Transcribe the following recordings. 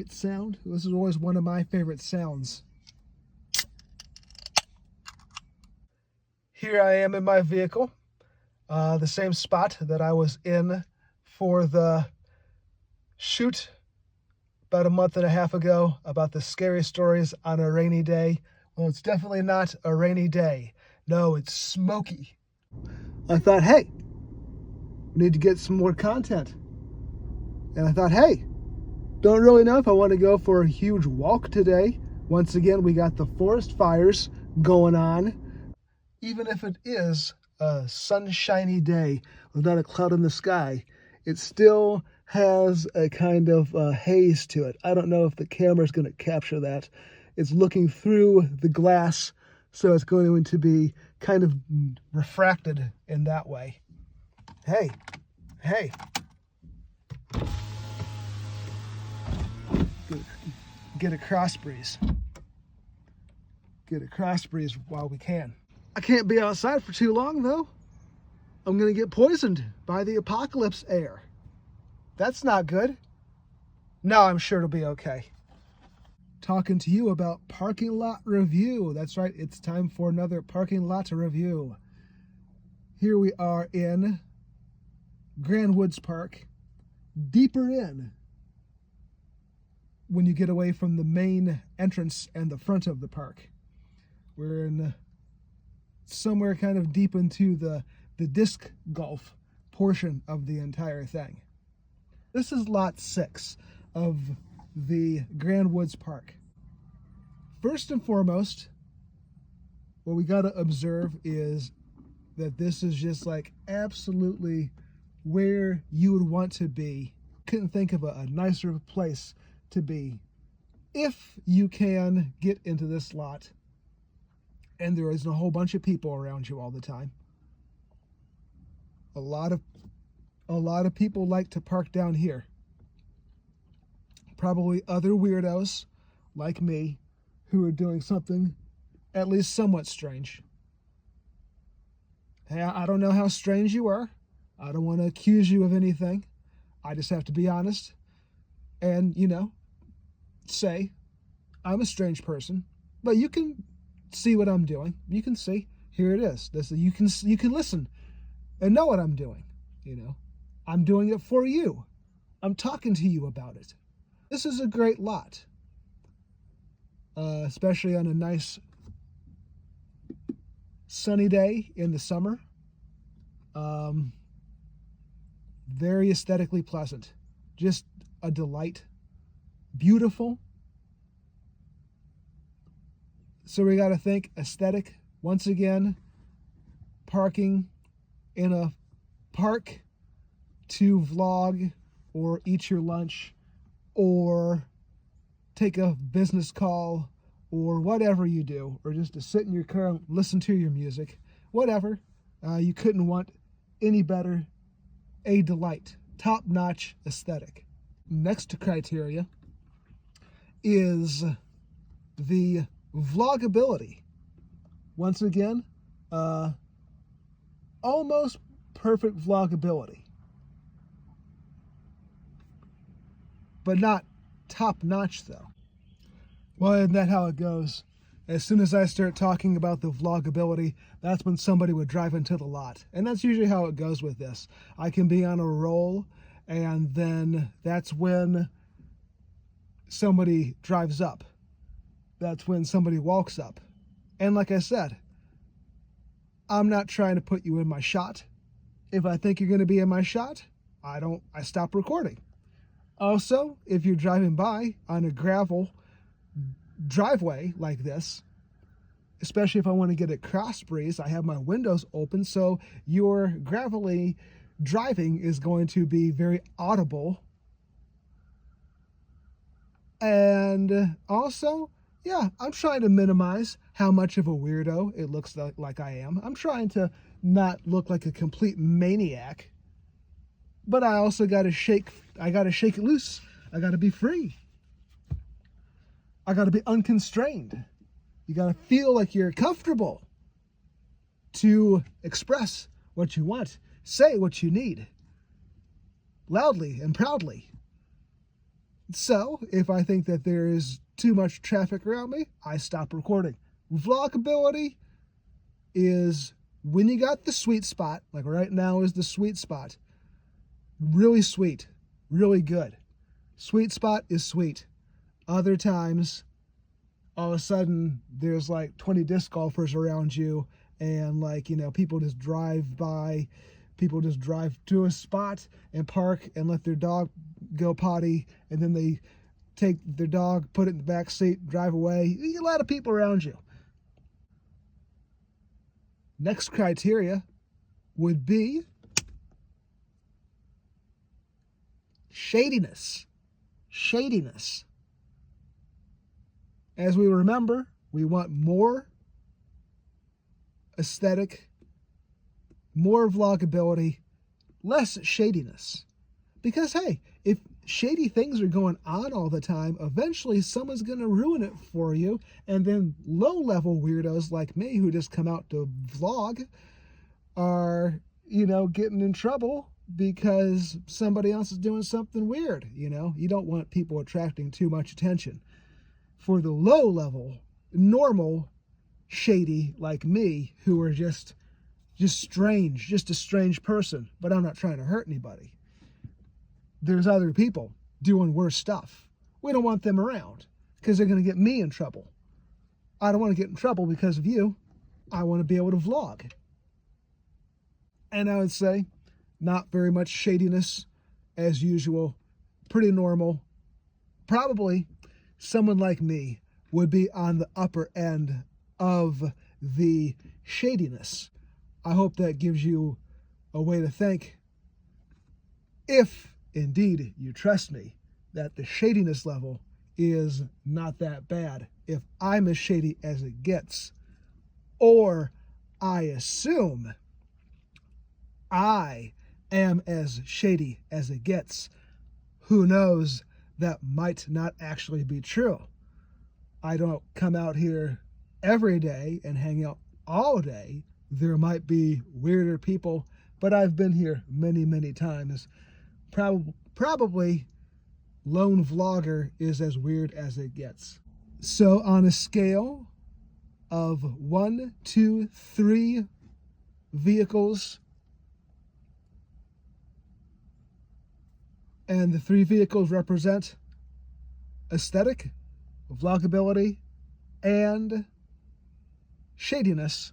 great sound? This is always one of my favorite sounds. Here I am in my vehicle, the same spot that I was in for the shoot about a month and a half ago about the scary stories on a rainy day. Well, it's definitely not a rainy day. No, it's smoky. I thought, hey, we need to get some more content. And I thought, hey, don't really know if I want to go for a huge walk today. Once again, we got the forest fires going on. Even if it is a sunshiny day without a cloud in the sky, it still has a kind of haze to it. I don't know if the camera's going to capture that. It's looking through the glass, so it's going to be kind of refracted in that way. Hey. Get a cross breeze. Get a cross breeze while we can. I can't be outside for too long, though. I'm going to get poisoned by the apocalypse air. That's not good. No, I'm sure it'll be okay. Talking to you about parking lot review. That's right, it's time for another parking lot review. Here we are in Grand Woods Park, deeper in when you get away from the main entrance and the front of the park. We're in somewhere kind of deep into the disc golf portion of the entire thing. This is lot 6 of the Grand Woods Park. First and foremost, what we got to observe is that this is just like absolutely where you would want to be. Couldn't think of a nicer place to be. If you can get into this lot and there isn't a whole bunch of people around you all the time. A lot of people like to park down here. Probably other weirdos like me who are doing something at least somewhat strange. Hey, I don't know how strange you are. I don't want to accuse you of anything. I just have to be honest and, say I'm a strange person, but you can see what I'm doing. You can see, here it is. You can listen and know what I'm doing. I'm doing it for you. I'm talking to you about it. This is a great lot, especially on a nice sunny day in the summer. Very aesthetically pleasant, just a delight, beautiful. So we got to think aesthetic once again. Parking in a park to vlog or eat your lunch or take a business call or whatever you do, or just to sit in your car and listen to your music, whatever. You couldn't want any better. A delight, top-notch aesthetic. Next to criteria is the vlogability. Once again, almost perfect vlogability, but not top-notch though. Well, isn't that how it goes? As soon as I start talking about the vlogability, that's when somebody would drive into the lot. And that's usually how it goes with this. I can be on a roll, and then that's when somebody drives up. That's when somebody walks up. And like I said, I'm not trying to put you in my shot. If I think you're going to be in my shot, I stop recording. Also, if you're driving by on a gravel driveway like this, especially if I want to get a cross breeze, I have my windows open, so your gravelly driving is going to be very audible. And also, yeah, I'm trying to minimize how much of a weirdo it looks like I am. I'm trying to not look like a complete maniac. But I also got to shake it loose. I got to be free. I got to be unconstrained. You got to feel like you're comfortable to express what you want, say what you need, loudly and proudly. So if I think that there is too much traffic around me, I stop recording. Vlogability is when you got the sweet spot, like right now is the sweet spot. Really sweet, really good. Sweet spot is sweet. Other times, all of a sudden, there's like 20 disc golfers around you, and like, people just drive by. People just drive to a spot and park and let their dog go potty, and then they take their dog, put it in the back seat, drive away. You get a lot of people around you. Next criteria would be shadiness. Shadiness. As we remember, we want more aesthetic, more vlogability, less shadiness. Because, hey, if shady things are going on all the time, eventually someone's going to ruin it for you. And then low-level weirdos like me who just come out to vlog are, getting in trouble because somebody else is doing something weird, You don't want people attracting too much attention. For the low-level, normal, shady like me who are just strange, just a strange person, but I'm not trying to hurt anybody. There's other people doing worse stuff. We don't want them around because they're going to get me in trouble. I don't want to get in trouble because of you. I want to be able to vlog. And I would say not very much shadiness as usual, pretty normal. Probably someone like me would be on the upper end of the shadiness. I hope that gives you a way to think, if indeed you trust me, that the shadiness level is not that bad. If I'm as shady as it gets, or I assume I am as shady as it gets, who knows, that might not actually be true. I don't come out here every day and hang out all day. There might be weirder people, but I've been here many, many times. Probably lone vlogger is as weird as it gets. So on a scale of 1, 2, 3 vehicles, and the 3 vehicles represent aesthetic, vlogability, and shadiness,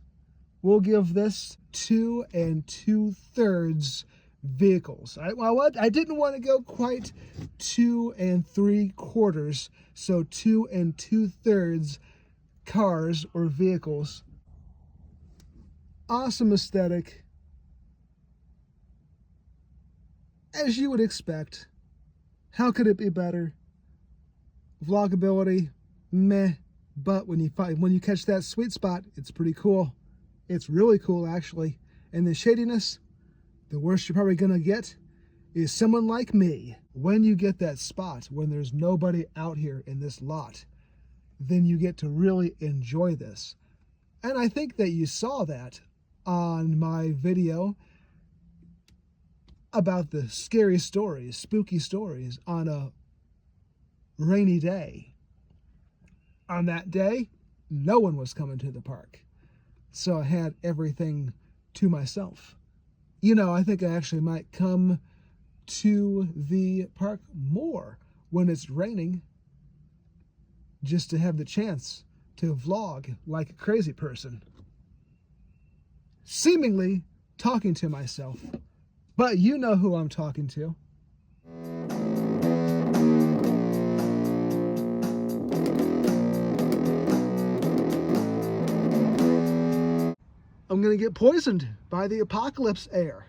we'll give this 2 2/3 vehicles. I didn't want to go quite 2 3/4, so 2 2/3 cars or vehicles. Awesome aesthetic, as you would expect. How could it be better? Vlogability, meh. But when you catch that sweet spot, it's pretty cool. It's really cool, actually. And the shadiness, the worst you're probably going to get is someone like me. When you get that spot, when there's nobody out here in this lot, then you get to really enjoy this. And I think that you saw that on my video about the scary stories, spooky stories on a rainy day. On that day, no one was coming to the park. So I had everything to myself. I think I actually might come to the park more when it's raining, just to have the chance to vlog like a crazy person. Seemingly talking to myself, but you know who I'm talking to. I'm going to get poisoned by the apocalypse air.